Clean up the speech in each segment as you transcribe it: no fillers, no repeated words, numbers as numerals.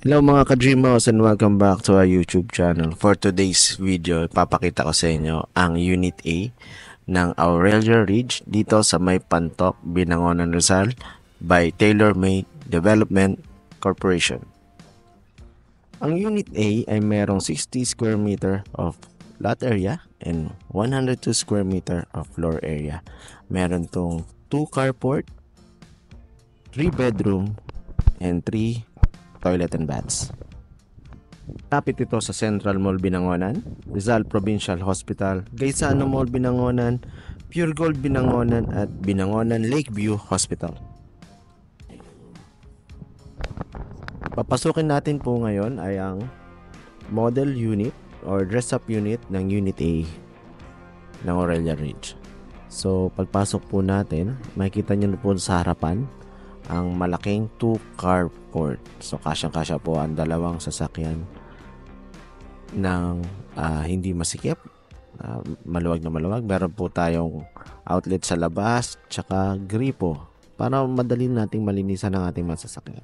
Hello mga ka-Dreamos and welcome back to our YouTube channel. For today's video, papakita ko sa inyo ang Unit A ng Aurelia Ridge dito sa may Pantok, Binangonan, Rizal by Tailor-Made Development Corporation. Ang Unit A ay merong 60 square meter of lot area and 102 square meter of floor area. Meron tong 2 carport, 3 bedroom, and 3 toilet and baths. Lapit ito sa Central Mall Binangonan, Rizal Provincial Hospital, Gaisano Mall Binangonan, Pure Gold Binangonan at Binangonan Lakeview Hospital. Papasukin natin po ngayon ay ang model unit or dress-up unit ng Unit A ng Aurelia Ridge. So pagpasok po natin, makikita nyo po sa harapan ang malaking 2 carport. So kasyang-kasya po ang dalawang sasakyan ng hindi masikip, maluwag na maluwag. Meron po tayong outlet sa labas, tsaka gripo para madali nating malinisan ang ating masasakyan.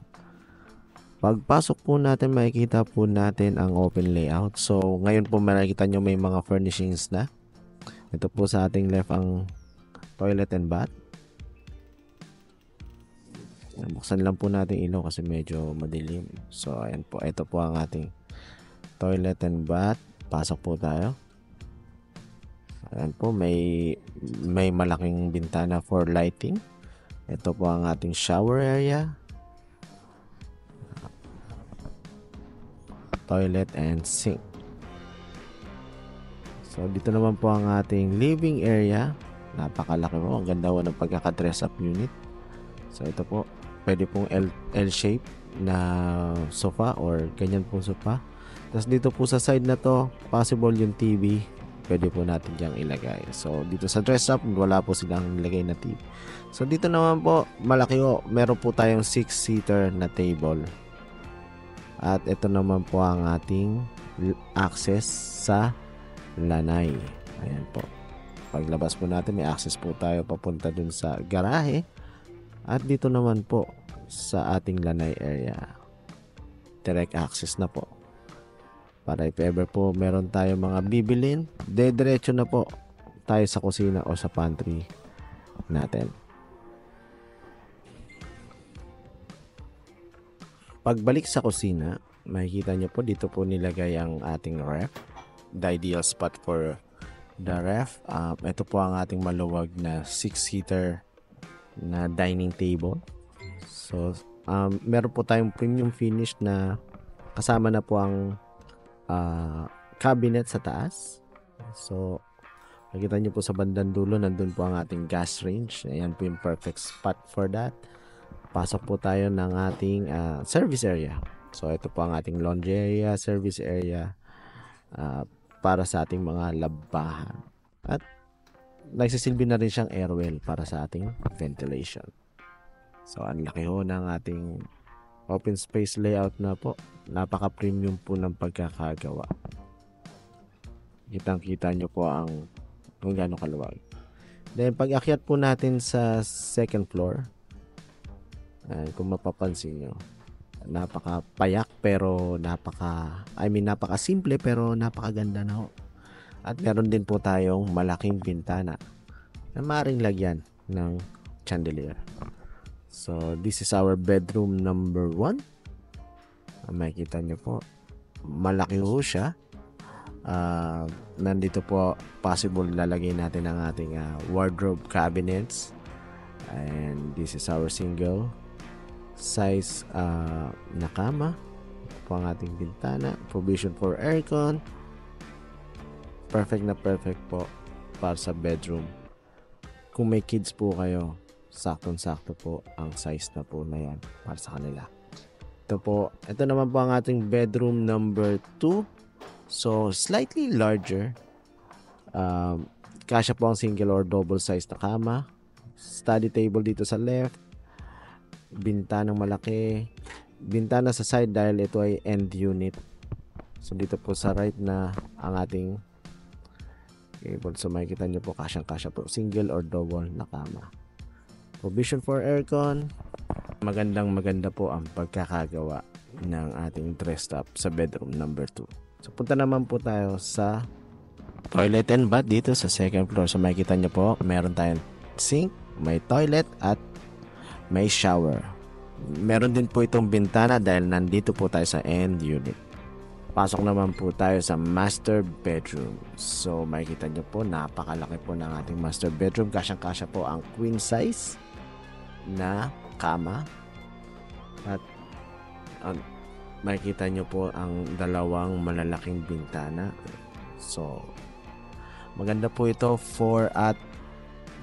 Pagpasok po natin, makikita po natin ang open layout. So ngayon po makikita nyo may mga furnishings na. Ito po sa ating left ang toilet and bath. Buksan lang po natin ilaw kasi medyo madilim. So ayan po, ito po ang ating toilet and bath. Pasok po tayo. Ayan po, may malaking bintana for lighting. Ito po ang ating shower area, toilet and sink. So dito naman po ang ating living area. Napakalaki po, ang ganda po ng pagkaka-dress up unit. So ito po, pwede pong L-shape na sofa or ganyan pong sofa. Tapos dito po sa side na to, possible yung TV. Pwede po natin diyang ilagay. So dito sa dress up, wala po silang nilagay na TV. So dito naman po, malaki po. Meron po tayong 6-seater na table. At ito naman po ang ating access sa lanay. Ayan po. Paglabas po natin, may access po tayo papunta dun sa garahe. At dito naman po sa ating lanay area, direct access na po. Para if ever po meron tayo mga bibilin, diretso na po tayo sa kusina o sa pantry natin. Pagbalik sa kusina, makikita nyo po dito po nilagay ang ating ref. The ideal spot for the ref. Ito po ang ating maluwag na 6-seater na dining table. So meron po tayong premium finish na kasama na po ang cabinet sa taas. So makikita nyo po sa bandang dulo, nandun po ang ating gas range. Ayan po yung perfect spot for that. Pasok po tayo ng ating service area. So ito po ang ating laundry area, service area para sa ating mga labahan. At nagsisilbi na rin siyang airwell para sa ating ventilation. So ang laki ho ng ating open space layout na po. Napaka-premium po ng pagkakagawa. Kitang-kita nyo po ang kung gaano kaluwag. Then pag akyat po natin sa second floor, kung mapapansin nyo, napaka-payak pero napaka-simple pero napakaganda na ho. At meron din po tayong malaking bintana na maaaring lagyan ng chandelier. So, this is our bedroom number 1. Makikita nyo po, malaki ho siya. Nandito po, possible lalagay natin ang ating wardrobe cabinets. And this is our single size na kama. Ito po ang ating bintana. Provision for aircon. Perfect na perfect po para sa bedroom. Kung may kids po kayo, saktong-sakto po ang size na po na yan para sa kanila. Ito naman po ang ating bedroom number 2. So, slightly larger. Kasya po ang single or double size na kama. Study table dito sa left. Bintanang malaki. Bintana sa side dahil ito ay end unit. So, dito po sa right na ang ating cable. So makikita nyo po, kasyang-kasya po, single or double na kama. Provision for aircon. Maganda po ang pagkakagawa ng ating dressed up sa bedroom number 2. So punta naman po tayo sa toilet and bath dito sa second floor. So makikita nyo po, meron tayong sink, may toilet at may shower. Meron din po itong bintana dahil nandito po tayo sa end unit. Pasok naman po tayo sa master bedroom. So makikita nyo po, napakalaki po ng ating master bedroom. Kasyang-kasya po ang queen size na kama. At makikita nyo po ang dalawang malalaking bintana. So maganda po ito for at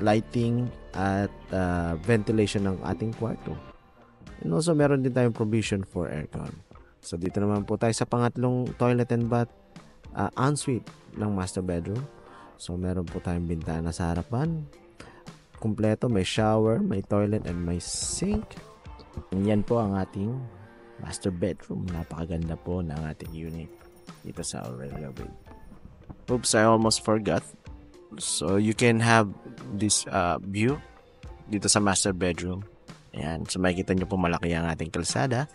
lighting at ventilation ng ating kwarto. And also meron din tayong provision for aircon. So dito naman po tayo sa pangatlong toilet and bath ensuite ng master bedroom. So meron po tayong bintana sa harapan. Kumpleto, may shower, may toilet and may sink. And yan po ang ating master bedroom. Napakaganda po ng ating unit dito sa Aurelia Way. Oops, I almost forgot. So you can have this view dito sa master bedroom. Ayan, so makikita nyo po malaki ang ating kalsada.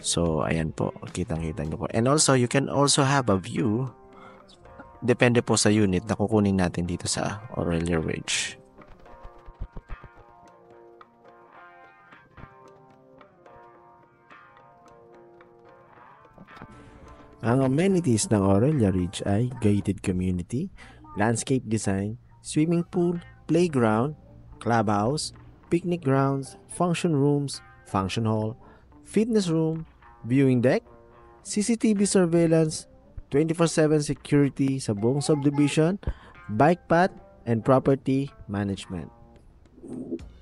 So ayan po, kitang-kita nyo po. And also, you can also have a view. Depende po sa unit na kukunin natin dito sa Aurelia Ridge. Ang amenities ng Aurelia Ridge ay gated community, landscape design, swimming pool, playground, clubhouse, picnic grounds, function rooms, function hall, fitness room, viewing deck, CCTV surveillance, 24/7 security sa buong subdivision, bike path, and property management.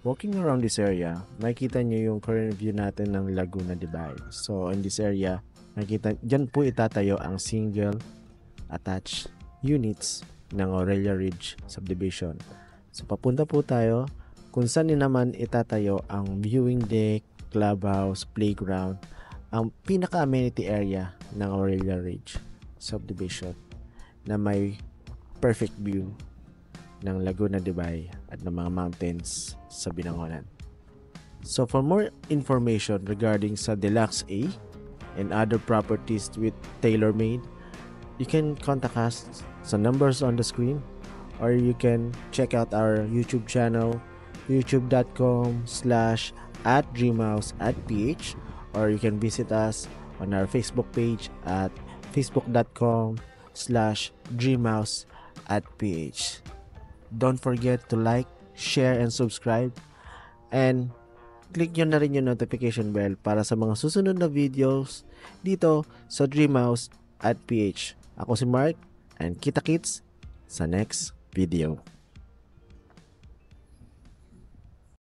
Walking around this area, makikita nyo yung current view natin ng Laguna de Bay. So in this area, makikita, dyan po itatayo ang single attached units ng Aurelia Ridge subdivision. So papunta po tayo kung saan naman itatayo ang viewing deck, clubhouse, playground, ang pinaka-amenity area ng Aurelia Ridge subdivision na may perfect view ng Laguna de Bay at ng mga mountains sa Binangonan. So for more information regarding sa Deluxe A and other properties with tailor-made, you can contact us sa numbers on the screen, or you can check out our YouTube channel, youtube.com/@dreamhouse@ph, or you can visit us on our Facebook page at facebook.com/dreamhouse@ph. Don't forget to like, share, and subscribe, and click nyo na rin yung notification bell para sa mga susunod na videos dito sa Dreamhouse@ph. Ako si Mark, and kita-kits sa next video.